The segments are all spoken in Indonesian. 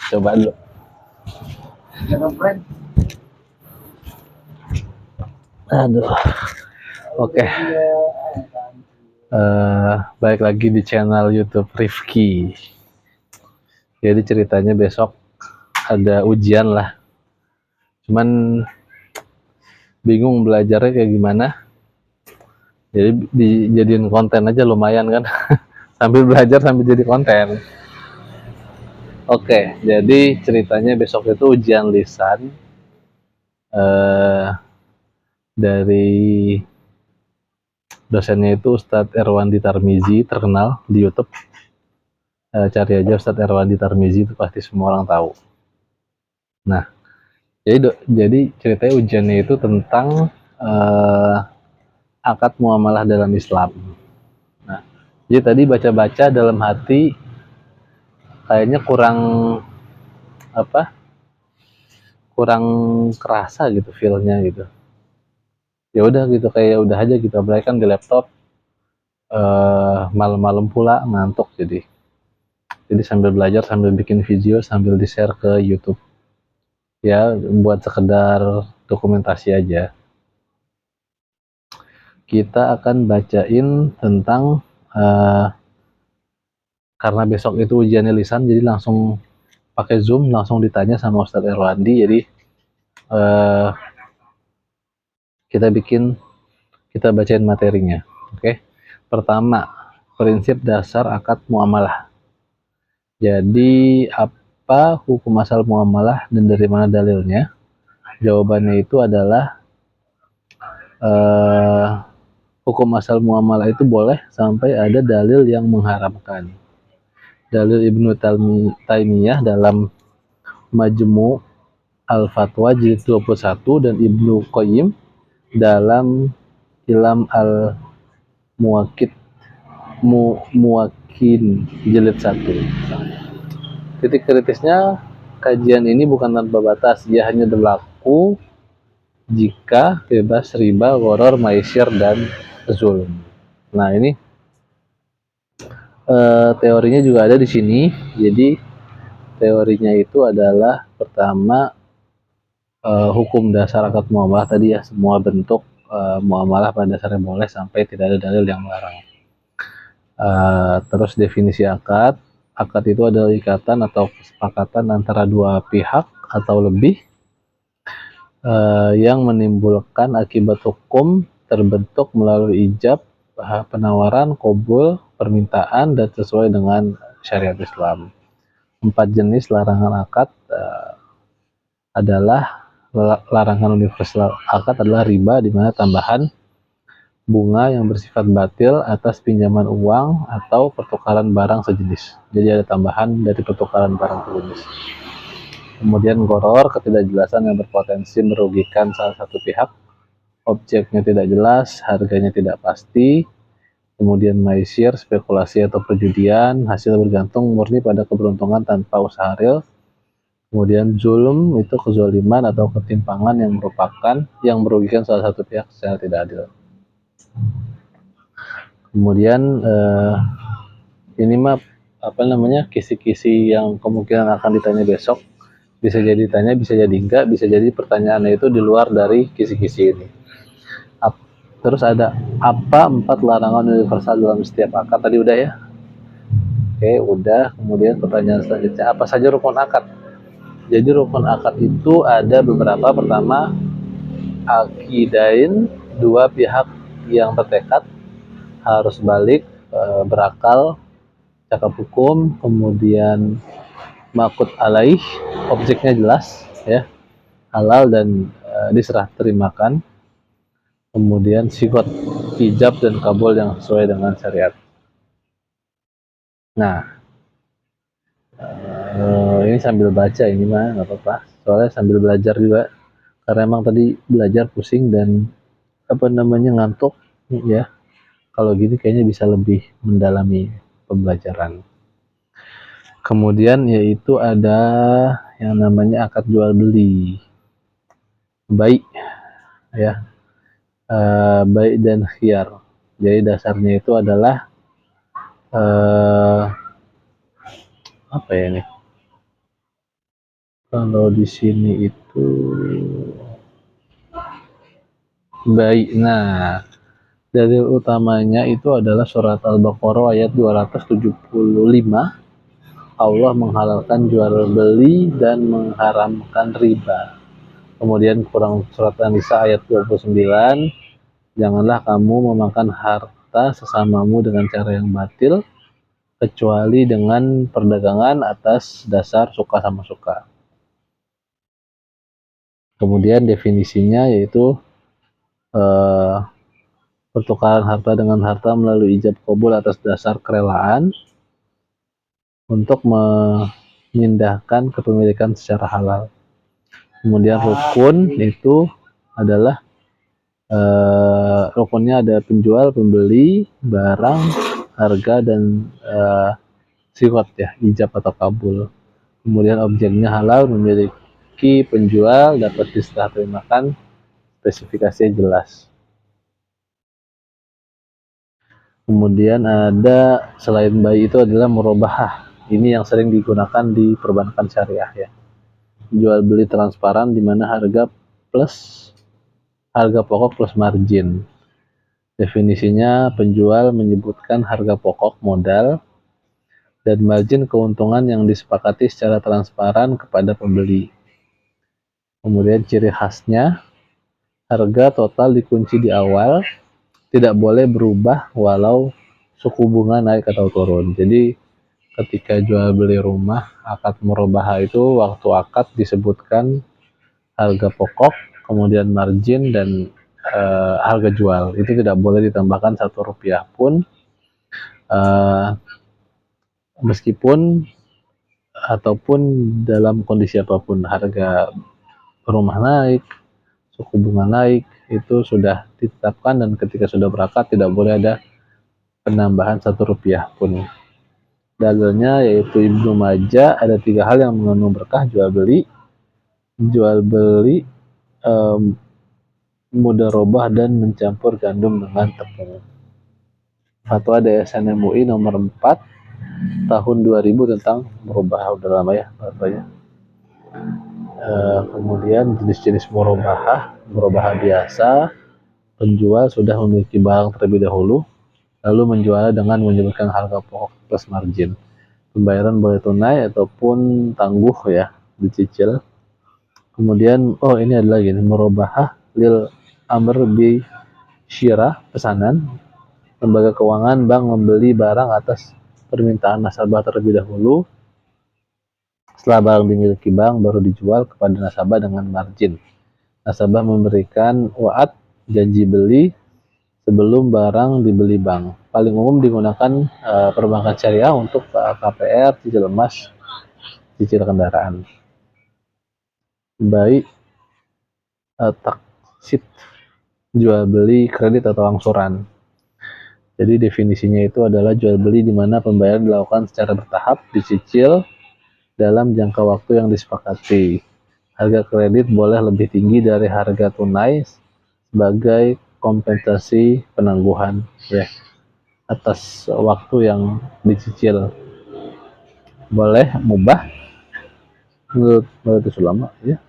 Coba dulu. Aduh. Oke. Balik lagi di channel YouTube Rifki. Jadi ceritanya besok ada ujian lah. Cuman bingung belajarnya kayak gimana. Jadi dijadiin konten aja lumayan kan. Sambil belajar sambil jadi konten. Oke, jadi ceritanya besok itu ujian lisan dari dosennya itu Ustadz Erwandi Tarmizi, terkenal di YouTube. Cari aja Ustadz Erwandi Tarmizi, itu pasti semua orang tahu. Nah, jadi ceritanya ujiannya itu tentang akad muamalah dalam Islam. Nah, jadi tadi baca-baca dalam hati kayaknya kurang kurang kerasa gitu feelnya gitu. Ya udah gitu, kayak udah aja gitu, apalagi kan di laptop malam-malam pula ngantuk, jadi sambil belajar sambil bikin video sambil di share ke YouTube ya, buat sekedar dokumentasi aja. Kita akan bacain tentang karena besok itu ujiannya lisan, jadi langsung pakai Zoom, langsung ditanya sama Ustadz Erwandi. Jadi kita bacain materinya. Oke. Pertama, prinsip dasar akad muamalah. Jadi apa hukum asal muamalah dan dari mana dalilnya? Jawabannya itu adalah hukum asal muamalah itu boleh sampai ada dalil yang mengharamkan. Dalil Ibnu Taimiyah dalam Majmu' Al-Fatwa jilid 21 dan Ibnu Qayyim dalam Ilam Muwakin jilid 1. Titik kritisnya, kajian ini bukan tanpa batas, dia hanya berlaku jika bebas riba, gharar, maisir, dan zulm. Nah, ini teorinya juga ada di sini. Jadi teorinya itu adalah pertama, hukum dasar akad muamalah tadi ya, semua bentuk muamalah pada dasarnya boleh sampai tidak ada dalil yang melarang. Terus definisi akad itu adalah ikatan atau kesepakatan antara dua pihak atau lebih yang menimbulkan akibat hukum terbentuk melalui ijab, penawaran, qabul, permintaan, dan sesuai dengan syariat Islam. 4 jenis larangan akad adalah larangan universal akad adalah riba, di mana tambahan bunga yang bersifat batil atas pinjaman uang atau pertukaran barang sejenis. Jadi ada tambahan dari pertukaran barang sejenis. Kemudian gharar, ketidakjelasan yang berpotensi merugikan salah satu pihak, objeknya tidak jelas, harganya tidak pasti. Kemudian maisir, spekulasi atau perjudian, hasil bergantung murni pada keberuntungan tanpa usaha real. Kemudian zulm, itu kezaliman atau ketimpangan yang merugikan salah satu pihak secara tidak adil. Kemudian ini mah kisi-kisi yang kemungkinan akan ditanya besok. Bisa jadi tanya, bisa jadi enggak, bisa jadi pertanyaannya itu di luar dari kisi-kisi ini. Terus ada apa 4 larangan universal dalam setiap akad, tadi udah ya. Oke, udah. Kemudian pertanyaan selanjutnya, apa saja rukun akad? Jadi rukun akad itu ada beberapa. Pertama, akidain, dua pihak yang bertekad harus balik, berakal, cakap hukum. Kemudian makut alaih, objeknya jelas ya, halal dan diserah terimakan. Kemudian sikot, ijab dan kabul yang sesuai dengan syariat. Nah, ini sambil baca, ini mah nggak apa-apa, soalnya sambil belajar juga, karena emang tadi belajar pusing dan ngantuk ya. Kalau gini kayaknya bisa lebih mendalami pembelajaran. Kemudian yaitu ada yang namanya akad jual beli, baik ya, baik dan khiyar. Jadi dasarnya itu adalah apa ya ini, Kalau di sini itu baik. Nah, dalil utamanya itu adalah surat Al-Baqarah ayat 275. Allah menghalalkan jual beli dan mengharamkan riba. Kemudian kurang surat An-Nisa ayat 29, janganlah kamu memakan harta sesamamu dengan cara yang batil, kecuali dengan perdagangan atas dasar suka sama suka. Kemudian definisinya yaitu eh, pertukaran harta dengan harta melalui ijab kabul atas dasar kerelaan untuk memindahkan kepemilikan secara halal. Kemudian rukun itu adalah rukunnya ada penjual, pembeli, barang, harga, dan siwat ya, ijab atau kabul. Kemudian objeknya halal, memiliki penjual, dapat diserah terimakan, spesifikasinya jelas. Kemudian ada selain bayi itu adalah murabahah. Ini yang sering digunakan di perbankan syariah ya. Jual beli transparan di mana harga pokok plus margin. Definisinya penjual menyebutkan harga pokok modal dan margin keuntungan yang disepakati secara transparan kepada pembeli. Kemudian ciri khasnya, harga total dikunci di awal, tidak boleh berubah walau suku bunga naik atau turun. Jadi ketika jual beli rumah, akad murabahah itu waktu akad disebutkan harga pokok, kemudian margin, dan harga jual. Itu tidak boleh ditambahkan Rp1 pun, meskipun ataupun dalam kondisi apapun. Harga rumah naik, suku bunga naik, itu sudah ditetapkan, dan ketika sudah berakad tidak boleh ada penambahan Rp1 pun. Dalilnya yaitu Ibnu Majah, ada 3 hal yang mengandung berkah jual beli mudharabah dan mencampur gandum dengan tepung. Fatwa DSN MUI nomor 4 tahun 2000 tentang murabahah, udah lama ya fatwanya. Kemudian jenis-jenis murabahah biasa, penjual sudah memiliki barang terlebih dahulu, lalu menjualnya dengan menyebutkan harga pokok plus margin. Pembayaran boleh tunai ataupun tangguh ya, dicicil. Kemudian ini adalah gini, murabahah lil amr bi syirah, pesanan. Lembaga keuangan bank membeli barang atas permintaan nasabah terlebih dahulu. Setelah barang dimiliki bank, baru dijual kepada nasabah dengan margin. Nasabah memberikan wa'ad, janji beli, sebelum barang dibeli bank. Paling umum digunakan perbankan syariah untuk KPR, cicil emas, cicil kendaraan. Baik taksid, jual beli kredit atau angsuran. Jadi definisinya itu adalah jual beli di mana pembayaran dilakukan secara bertahap, dicicil dalam jangka waktu yang disepakati. Harga kredit boleh lebih tinggi dari harga tunai sebagai kompensasi penangguhan ya atas waktu yang dicicil. Boleh mubah menurut itu ulama ya,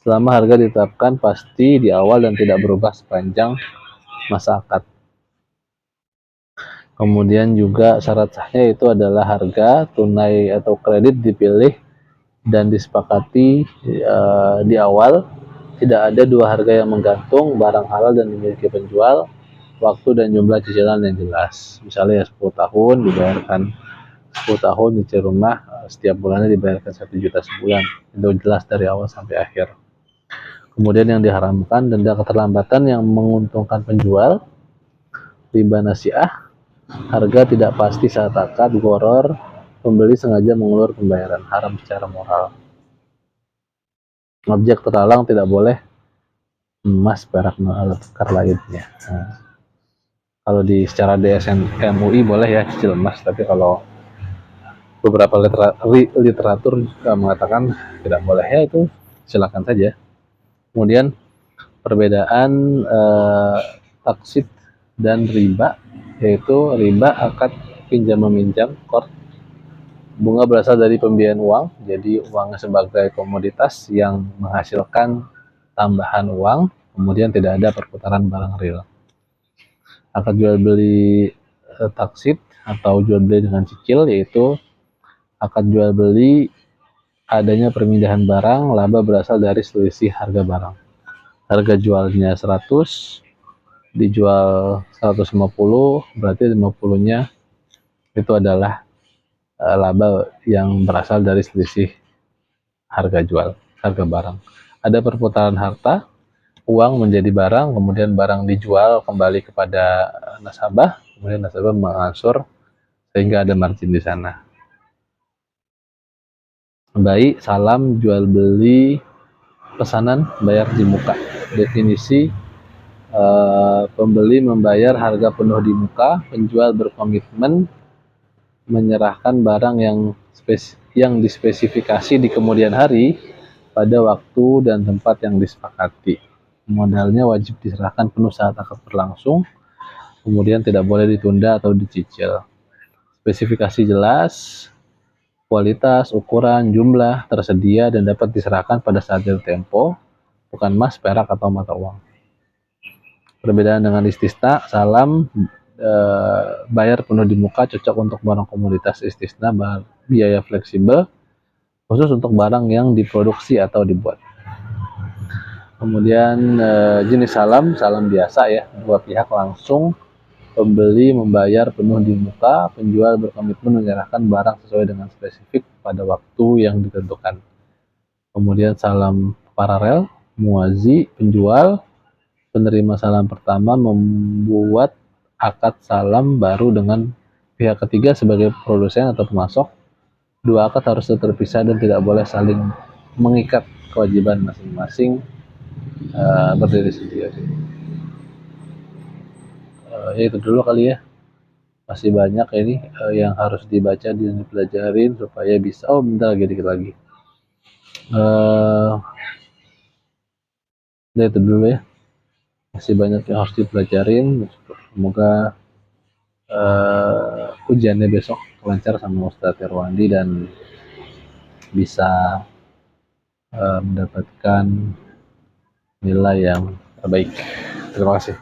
selama harga ditetapkan pasti di awal dan tidak berubah sepanjang masa akad. Kemudian juga syarat sahnya itu adalah harga tunai atau kredit dipilih dan disepakati di awal. Tidak ada dua harga yang menggantung, barang halal dan dimiliki penjual, waktu dan jumlah cicilan yang jelas. Misalnya 10 tahun dibayarkan 10 tahun cicil rumah, setiap bulannya dibayarkan 1 juta sebulan. Itu jelas dari awal sampai akhir. Kemudian yang diharamkan, denda keterlambatan yang menguntungkan penjual, riba nasiah, harga tidak pasti saat akad, goror, pembeli sengaja mengulur pembayaran, haram secara moral. Objek terhalang tidak boleh emas, perak, alat tukar lainnya. Nah, kalau di secara DSN MUI boleh ya cicil emas, tapi kalau beberapa literatur mengatakan tidak boleh ya, itu silakan saja. Kemudian perbedaan taksid dan riba, yaitu riba akad pinjam meminjam, qard, Bunga berasal dari pembiayaan uang, jadi uang sebagai komoditas yang menghasilkan tambahan uang, kemudian tidak ada perputaran barang real. Akad jual beli taksit atau jual beli dengan cicil, yaitu akad jual beli adanya permindahan barang, laba berasal dari selisih harga barang. Harga jualnya 100, dijual 150, berarti 50-nya itu adalah laba yang berasal dari selisih harga jual, harga barang. Ada perputaran harta, uang menjadi barang, kemudian barang dijual kembali kepada nasabah, kemudian nasabah mengangsur sehingga ada margin di sana. Baik, salam, jual beli, pesanan, bayar di muka. Definisi pembeli membayar harga penuh di muka, penjual berkomitmen menyerahkan barang yang dispesifikasi di kemudian hari pada waktu dan tempat yang disepakati. Modalnya wajib diserahkan penuh saat akad berlangsung, kemudian tidak boleh ditunda atau dicicil. Spesifikasi jelas, kualitas, ukuran, jumlah tersedia dan dapat diserahkan pada saat jatuh tempo, bukan emas, perak, atau mata uang. Perbedaan dengan istisna, salam, bayar penuh di muka cocok untuk barang komoditas, istisna biaya fleksibel khusus untuk barang yang diproduksi atau dibuat. Kemudian jenis salam, salam biasa ya, dua pihak langsung, pembeli membayar penuh di muka, penjual berkomitmen menyerahkan barang sesuai dengan spesifik pada waktu yang ditentukan. Kemudian salam paralel, muazi, penjual, penerima salam pertama membuat akad salam baru dengan pihak ketiga sebagai produsen atau pemasok. Dua akad harus terpisah dan tidak boleh saling mengikat, kewajiban masing-masing berdiri sendiri. Ya itu dulu kali ya, masih banyak ini yang harus dibaca dan dipelajarin supaya bisa. Oh bentar lagi, dikit lagi. Ya itu dulu ya, masih banyak yang harus dipelajarin. Semoga ujiannya besok lancar sama Ustadz Irwandi dan bisa mendapatkan nilai yang terbaik. Terima kasih.